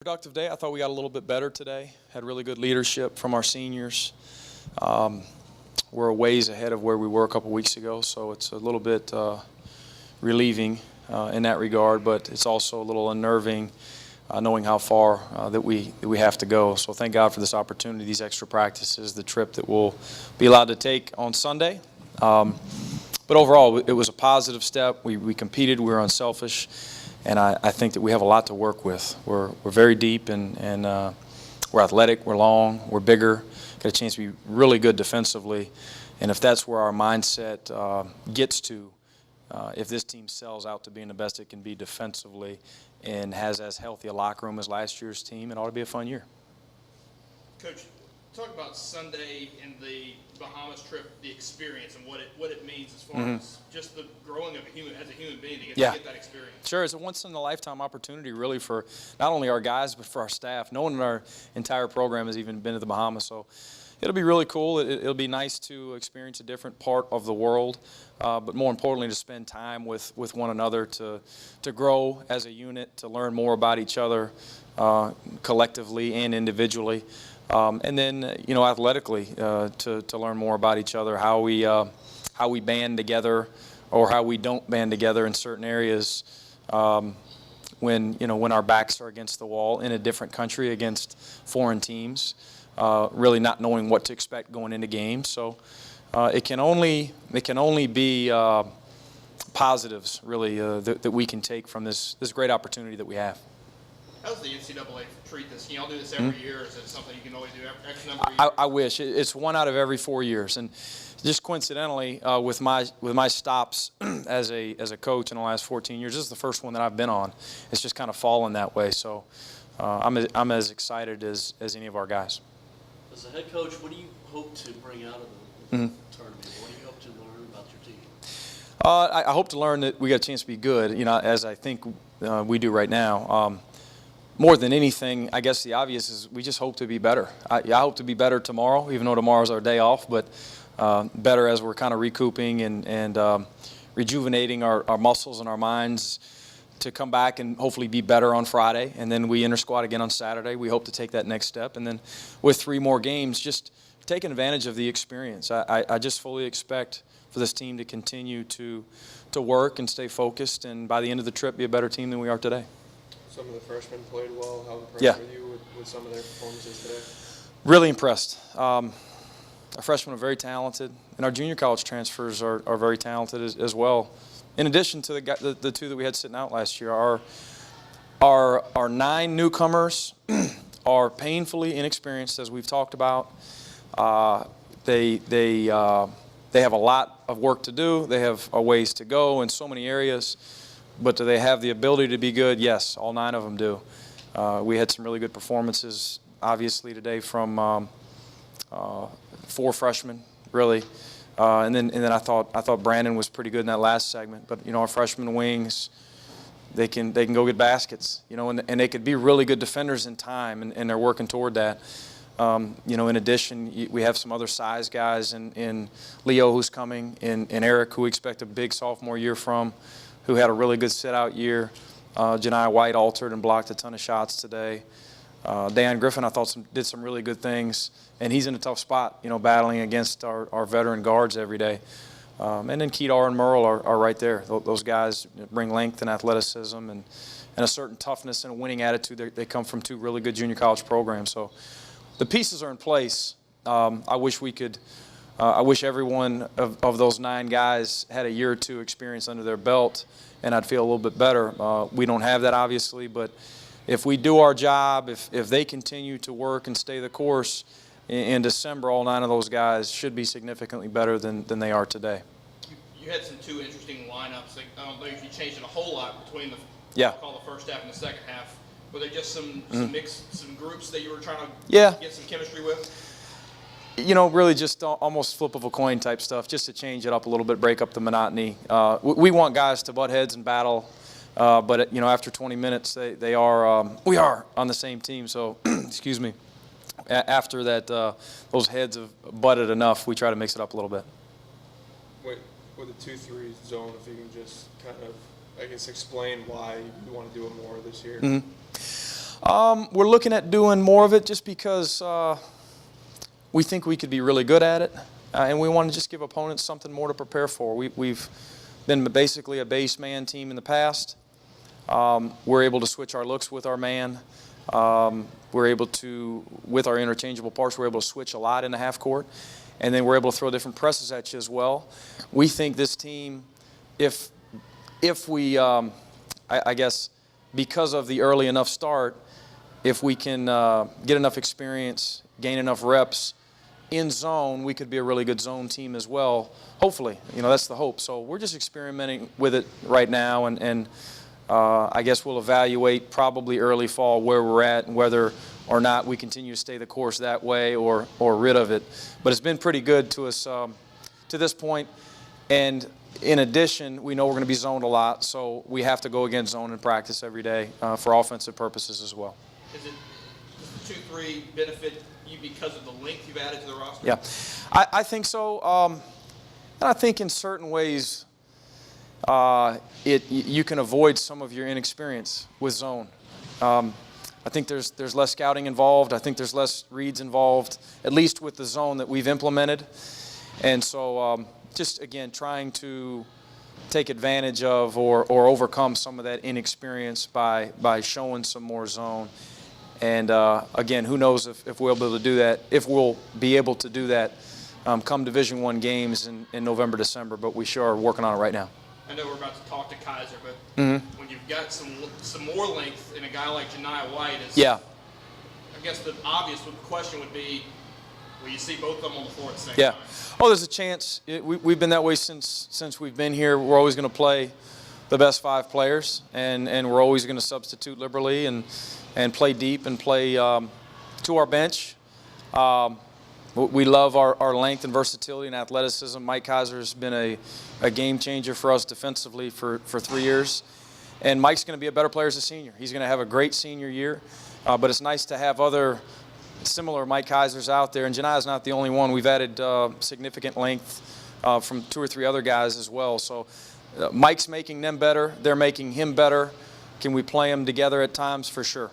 Productive day. I thought we got a little bit better today. Had really good leadership from our seniors. We're a ways ahead of where we were a couple weeks ago, so it's a little bit relieving in that regard, but it's also a little unnerving knowing how far that we have to go. So thank God for this opportunity, these extra practices, the trip that we'll be allowed to take on Sunday. But overall, it was a positive step. We competed. We were unselfish. And I think that we have a lot to work with. We're very deep, and we're athletic, we're long, we're bigger, got a chance to be really good defensively. And if that's where our mindset gets to, if this team sells out to being the best it can be defensively and has as healthy a locker room as last year's team, it ought to be a fun year. Coach, talk about Sunday and the Bahamas trip, the experience, and what it means as far as just the growing of a human being to get that experience. Sure, it's a once-in-a-lifetime opportunity really for not only our guys but for our staff. No one in our entire program has even been to the Bahamas, so it'll be really cool. It'll be nice to experience a different part of the world, but more importantly to spend time with one another, to grow as a unit, to learn more about each other collectively and individually. And then, athletically, to learn more about each other, how we band together or how we don't band together in certain areas when our backs are against the wall in a different country against foreign teams, really not knowing what to expect going into games. So it can only be positives, really, that we can take from this great opportunity that we have. How does the NCAA treat this? Can y'all do this every year, or is it something you can always do X number of years? I wish. It's one out of every 4 years. And just coincidentally, with my stops as a coach in the last 14 years, this is the first one that I've been on. It's just kind of fallen that way. So I'm as excited as any of our guys. As a head coach, what do you hope to bring out of the tournament? What do you hope to learn about your team? I hope to learn that we got a chance to be good, as I think we do right now. More than anything, I guess the obvious is we just hope to be better. I hope to be better tomorrow, even though tomorrow's our day off, but better as we're kind of recouping and rejuvenating our muscles and our minds to come back and hopefully be better on Friday. And then we intersquad again on Saturday. We hope to take that next step. And then with 3 more games, just taking advantage of the experience. I just fully expect for this team to continue to work and stay focused, and by the end of the trip be a better team than we are today. Some of the freshmen played well. How impressed were you with some of their performances today? Really impressed. Our freshmen are very talented, and our junior college transfers are very talented as well. In addition to the 2 that we had sitting out last year, our 9 newcomers are painfully inexperienced, as we've talked about. They have a lot of work to do. They have a ways to go in so many areas. But do they have the ability to be good? Yes, all 9 of them do. We had some really good performances, obviously, today from 4 freshmen, really. And then I thought Brandon was pretty good in that last segment. But our freshman wings, they can go get baskets, and they could be really good defenders in time, and they're working toward that. In addition, we have some other size guys in Leo, who's coming, and Eric, who we expect a big sophomore year from, who had a really good sit-out year. Janiah White altered and blocked a ton of shots today. Dan Griffin, I thought, did some really good things, and he's in a tough spot, battling against our veteran guards every day. And then Kedar and Merle are right there. Those guys bring length and athleticism and a certain toughness and a winning attitude. They come from 2 really good junior college programs. So the pieces are in place. I wish we could. I wish every one of those 9 guys had a year or 2 experience under their belt, and I'd feel a little bit better. We don't have that, obviously, but if we do our job, if they continue to work and stay the course, in December, all 9 of those guys should be significantly better than they are today. You had some 2 interesting lineups. I don't know if you changed it a whole lot between the first half and the second half. Were there just some groups that you were trying to get some chemistry with? Really just almost flip of a coin type stuff, just to change it up a little bit, break up the monotony. We want guys to butt heads and battle, but after 20 minutes, we are on the same team. So, excuse me. After that, those heads have butted enough, we try to mix it up a little bit. With the 2-3 zone, if you can just kind of, I guess, explain why you want to do it more this year. We're looking at doing more of it just because we think we could be really good at it, and we want to just give opponents something more to prepare for. We've been basically a base man team in the past. We're able to switch our looks with our man. We're able to, with our interchangeable parts, we're able to switch a lot in the half court, and then we're able to throw different presses at you as well. We think this team, if we, I guess, because of the early enough start, if we can get enough experience, gain enough reps in zone, we could be a really good zone team as well. Hopefully, that's the hope. So we're just experimenting with it right now, and I guess we'll evaluate probably early fall where we're at and whether or not we continue to stay the course that way or rid of it. But it's been pretty good to us to this point. And in addition, we know we're going to be zoned a lot, so we have to go against zone in practice every day for offensive purposes as well. Does the 2-3 benefit you because of the length you've added to the roster? Yeah, I think so. And I think in certain ways you can avoid some of your inexperience with zone. I think there's less scouting involved. I think there's less reads involved, at least with the zone that we've implemented. And so just, again, trying to take advantage of or overcome some of that inexperience by showing some more zone. And, again, who knows if we'll be able to do that, if we'll be able to do that come Division I games in November, December. But we sure are working on it right now. I know we're about to talk to Kaiser, but when you've got some more length in a guy like Janiah White, I guess the obvious question would be, will you see both of them on the floor at the same time? Oh, there's a chance. We've been that way since we've been here. We're always going to play the best 5 players, and we're always going to substitute liberally and play deep and play to our bench. We love our length and versatility and athleticism. Mike Kaiser's been a game changer for us defensively for 3 years. And Mike's going to be a better player as a senior. He's going to have a great senior year. But it's nice to have other similar Mike Kaisers out there. And Janiah's not the only one. We've added significant length from 2 or 3 other guys as well. So Mike's making them better. They're making him better. Can we play them together at times? For sure.